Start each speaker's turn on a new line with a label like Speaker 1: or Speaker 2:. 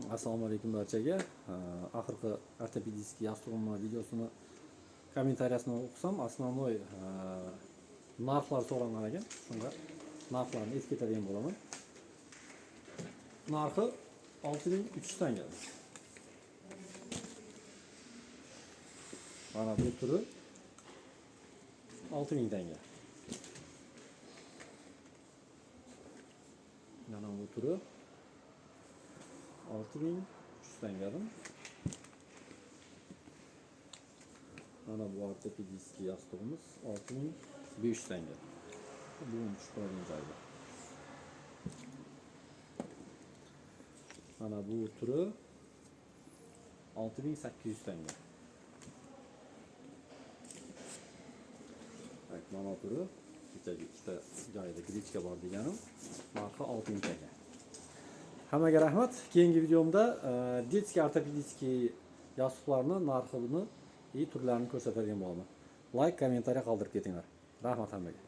Speaker 1: Assalomu alaykum barchaga. Oxirgi ortopedический yastug'imni videosini kommentariyasini o'qisam, основной narxlar so'ralgan ekan. Shunga narxlarni esketadigan bo'laman. Narxi 6300 tanga. Mana bu turi 6000 tanga. Mana bu turi 6300 tangadan. Mana bu ortopedический yastug'imiz 6500 tanga. Bu tushib qolgan joyda. Mana bu turi 6800 tanga. Mana turi kechagi ikkita joyda grichka bor deganim, narxi 6000 tanga. Hammaga rahmat. Keyingi videomda детский ortopedический yostiqlarni narxini turlarini ko'rsatadigan bo'laman. Like, kommentariy qoldirib ketinglar. Rahmat hammaga.